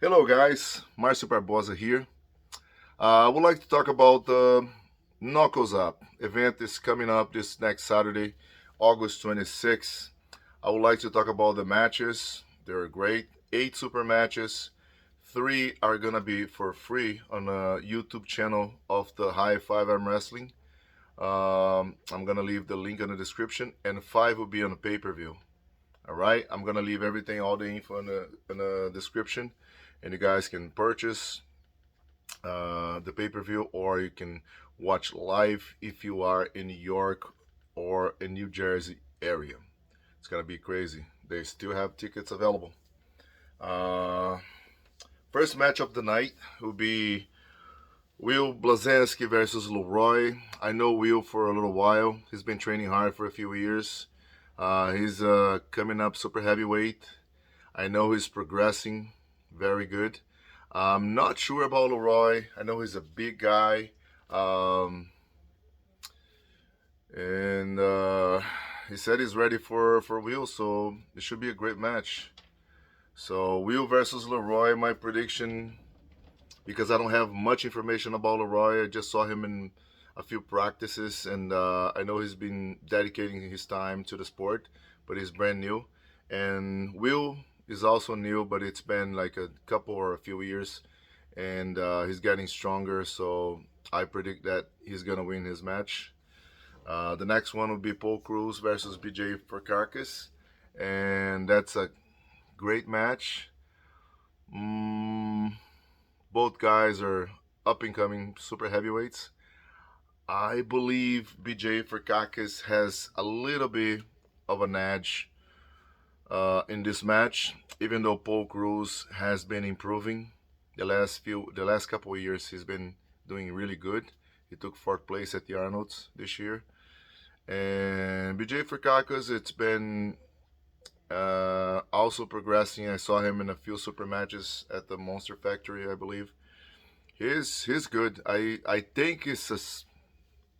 Hello, guys. Marcio Barbosa here. I would like to talk about the Knuckles Up event is coming up this next Saturday, August 26th. I would like to talk about the matches. They're great. 8 super matches. 3 are going to be for free on the YouTube channel of the High Five Arm Wrestling. I'm going to leave the link in the description, and 5 will be on the pay per view. All right, I'm gonna leave everything, all the info in the description, and you guys can purchase the pay-per-view, or you can watch live if you are in New York or in New Jersey area. It's gonna be crazy. They still have tickets available. Uh, First match of the night will be Will Blazensky versus Leroy. I know Will for a little while. He's been training hard for a few years. He's coming up super heavyweight. I know he's progressing very good. I'm not sure about Leroy. I know he's a big guy. And he said he's ready for Will, so it should be a great match. So Will versus Leroy, my prediction, because I don't have much information about Leroy. I just saw him in a few practices, and I know he's been dedicating his time to the sport, but he's brand new. And Will is also new, but it's been like a couple or a few years, and he's getting stronger. So I predict that he's gonna win his match. The next one will be Paul Cruz versus BJ Farkarkas, and that's a great match. Mm, both guys are up and coming super heavyweights. I believe BJ Farkakis has a little bit of an edge in this match, even though Paul Cruz has been improving the last couple of years. He's been doing really good. He took fourth place at the Arnold's this year, and BJ Farkakis, it's been also progressing. I saw him in a few super matches at the Monster Factory, I believe. He's good. I think it's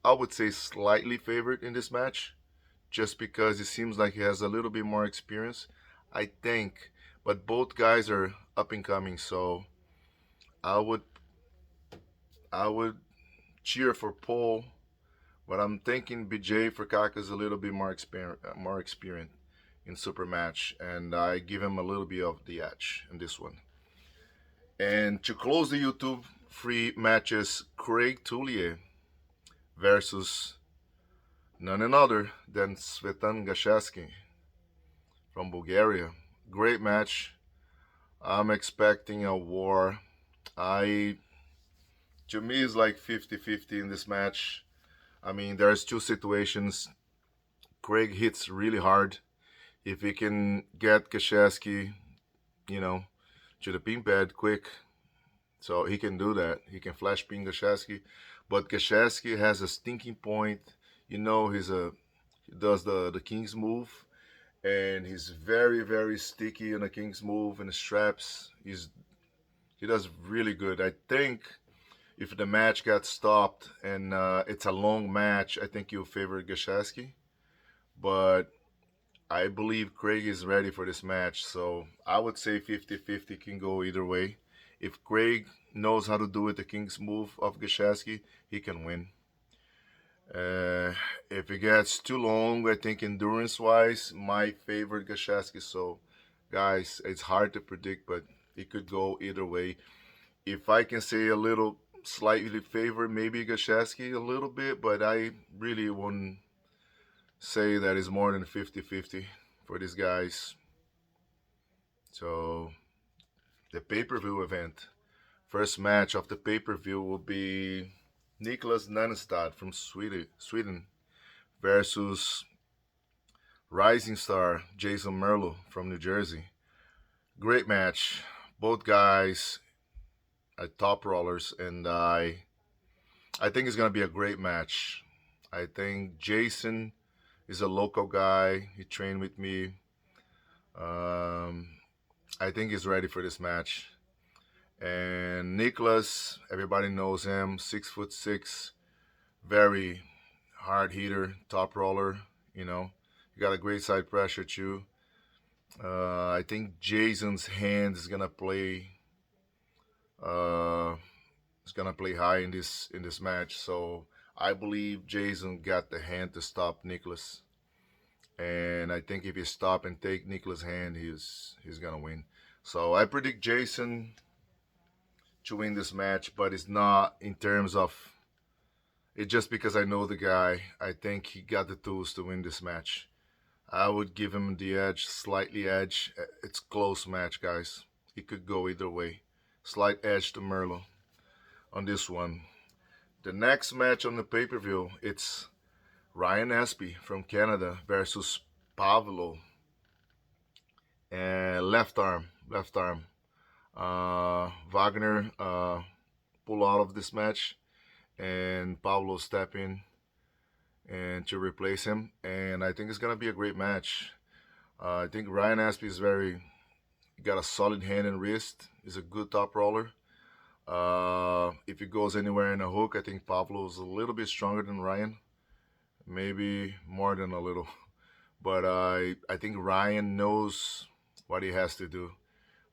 I would say slightly favored in this match, just because it seems like he has a little bit more experience. I think, but both guys are up and coming, so I would I would cheer for Paul, but I'm thinking BJ for Kaka is a little bit more experienced in super match, and I give him a little bit of the edge in this one. And to close the YouTube free matches, Craig Tullier versus none other than Svetan Gashevsky from Bulgaria. Great match. I'm expecting a war. I To me it's like 50-50 in this match. I mean, there's two situations. Craig hits really hard. If he can get Gashevsky, you know, to the pin pad quick, so he can do that. He can flash pin Gashevsky, but Gashevsky has a stinking point. He does the King's move, and he's very sticky in the King's move and the straps. He does really good. I think if the match got stopped and it's a long match, I think you'll favor Gashevsky. But I believe Craig is ready for this match, so I would say 50-50 can go either way. If Craig knows how to do it, the King's move of Gashevsky, he can win. If it gets too long, I think endurance-wise, my favorite Gashevsky. So, guys, it's hard to predict, but it could go either way. If I can say a little slightly favor, maybe Gashevsky a little bit, but I really wouldn't say that it's more than 50-50 for these guys. So the pay-per-view event, first match of the pay-per-view will be Niklas Nanestad from Sweden versus rising star Jason Merlo from New Jersey. Great match. Both guys are top rollers, and I think it's gonna be a great match. I think Jason is a local guy. He trained with me. Um, I think he's ready for this match. And Nicholas, everybody knows him, 6'6", very hard hitter, top roller. You know, he got a great side pressure too. I think Jason's hand is gonna play Uh, is gonna play high in this match. So I believe Jason got the hand to stop Nicholas, and I think if he stop and take Nicholas' hand, he's gonna win. So I predict Jason to win this match, but it's not in terms of it just because I know the guy. I think he got the tools to win this match. I would give him the edge, slightly edge. It's close match, guys. It could go either way. Slight edge to Merlo on this one. The next match on the pay-per-view, it's Ryan Espy from Canada versus Pavlo and left arm. Wagner pull out of this match, and Pablo step in and to replace him. And I think it's gonna be a great match. I think Ryan Espy is very got a solid hand and wrist. He's a good top roller. If he goes anywhere in a hook, I think Pablo is a little bit stronger than Ryan, maybe more than a little. But I think Ryan knows what he has to do.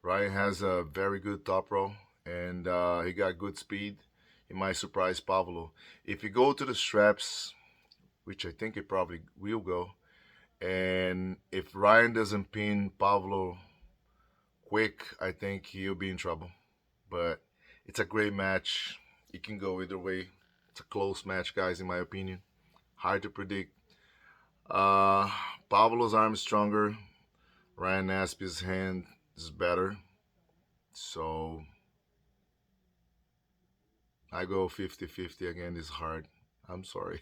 Ryan has a very good top row, and he got good speed. He might surprise Pablo. If you go to the straps, which I think he probably will go, and if Ryan doesn't pin Pablo quick, I think he'll be in trouble. But it's a great match. It can go either way. It's a close match, guys, in my opinion. Hard to predict. Uh, Pablo's arm is stronger. Ryan Naspy's hand is better. So I go 50-50 again. It's hard. I'm sorry.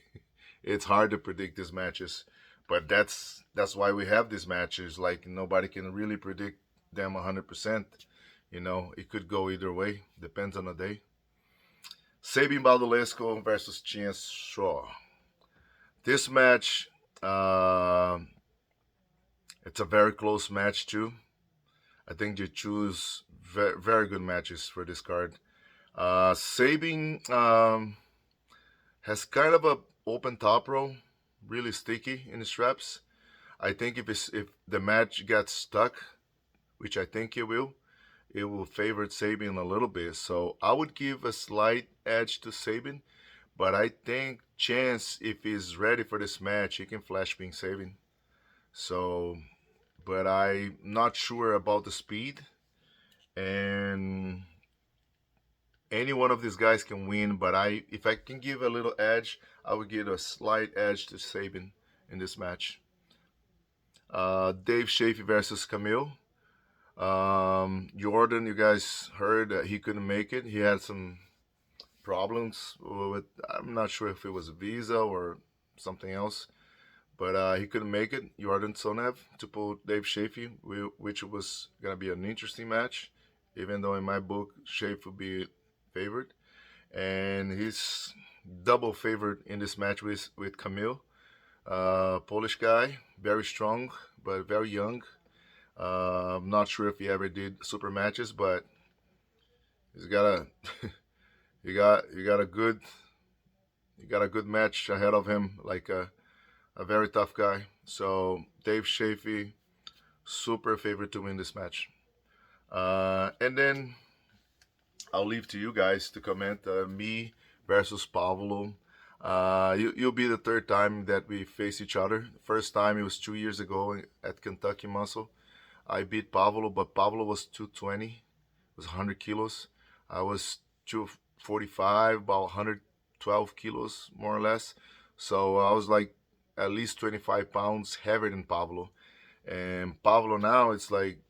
It's hard to predict these matches. But that's why we have these matches. Like nobody can really predict them 100%. You know, it could go either way. Depends on the day. Sabin Baldolesco versus Chance Shaw. This match, uh, it's a very close match too. I think you choose very good matches for this card. Sabin has kind of a open top row, really sticky in the straps. I think if the match gets stuck, which I think it will favor Sabin a little bit. So I would give a slight edge to Sabin, but I think Chance, if he's ready for this match, he can flash ping Sabin. So, but I'm not sure about the speed, and any one of these guys can win. But if I can give a little edge, I would give a slight edge to Sabin in this match. Dave Shafee versus Camille. Jordan, you guys heard that he couldn't make it. He had some problems with, I'm not sure if it was a visa or something else, but he couldn't make it. Jordan Sonev to pull Dave Shafee, which was going to be an interesting match, even though in my book, Shafee would be favored. And he's double favored in this match with Camille. Polish guy, very strong, but very young. I'm not sure if he ever did super matches, but he's got a you got a good match ahead of him, like a very tough guy. So Dave Shafee, super favorite to win this match. And then I'll leave to you guys to comment. Me versus Pavlo. You'll be the third time that we face each other. First time it was 2 years ago at Kentucky Muscle. I beat Pavlo, but Pavlo was 220, was 100 kilos. I was 245, about 112 kilos, more or less. So I was like at least 25 pounds heavier than Pavlo. And Pavlo now, it's like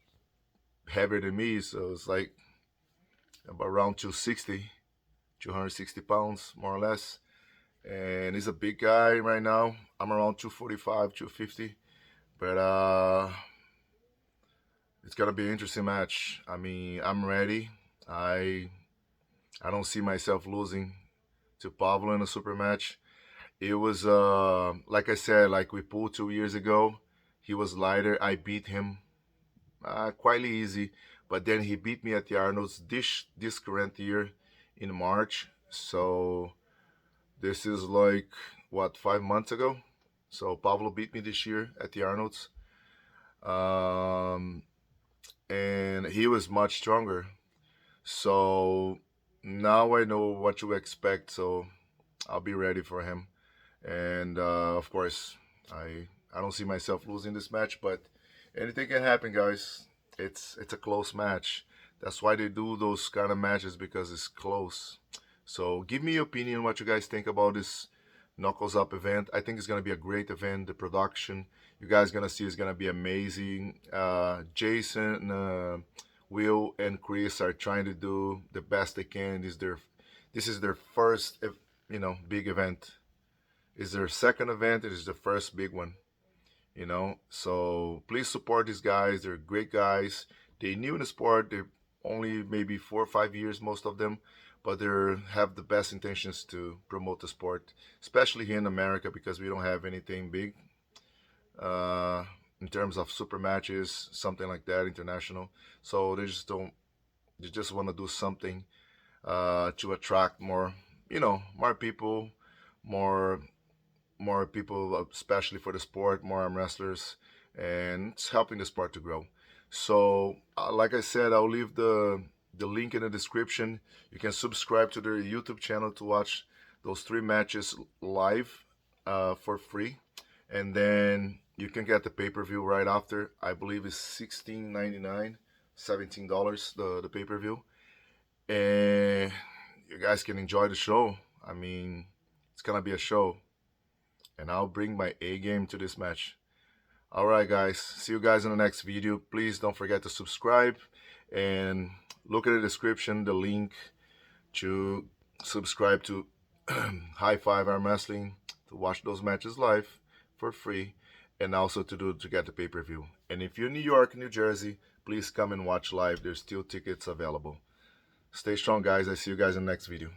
heavier than me, so it's like about around 260, 260 pounds, more or less. And he's a big guy right now. I'm around 245, 250. But it's gonna be an interesting match. I mean, I'm ready. I don't see myself losing to Pablo in a super match. It was like I said, like we pulled 2 years ago. He was lighter. I beat him quite easy, but then he beat me at the Arnold's this current year in March. So this is like what 5 months ago. So Pablo beat me this year at the Arnold's. Um, and he was much stronger. So now I know what to expect. So I'll be ready for him. And of course, I don't see myself losing this match, but anything can happen, guys. It's a close match. That's why they do those kind of matches, because it's close. So give me your opinion, what you guys think about this Knuckles Up event. I think it's gonna be a great event. The production you guys gonna see is gonna be amazing. Jason, Will, and Chris are trying to do the best they can. This is their first, big event. It's their second event. It is the first big one. So please support these guys. They're great guys. They new in the sport. They're only maybe 4 or 5 years, most of them, but they have the best intentions to promote the sport, especially here in America, because we don't have anything big uh, in terms of super matches, something like that, international. So they just don't. They just want to do something to attract more people, more more people, especially for the sport, more arm wrestlers, and it's helping the sport to grow. So, like I said, I'll leave the link in the description. You can subscribe to their YouTube channel to watch those 3 matches live for free, and then you can get the pay-per-view right after. I believe it's $16.99, $17 the pay-per-view, and you guys can enjoy the show. I mean, it's gonna be a show, and I'll bring my A game to this match. Alright, guys, see you guys in the next video. Please don't forget to subscribe and look at the description, the link to subscribe to High Five Arm Wrestling, to watch those matches live for free, and also to get the pay-per-view. And if you're in New York, New Jersey, please come and watch live. There's still tickets available. Stay strong, guys. I see you guys in the next video.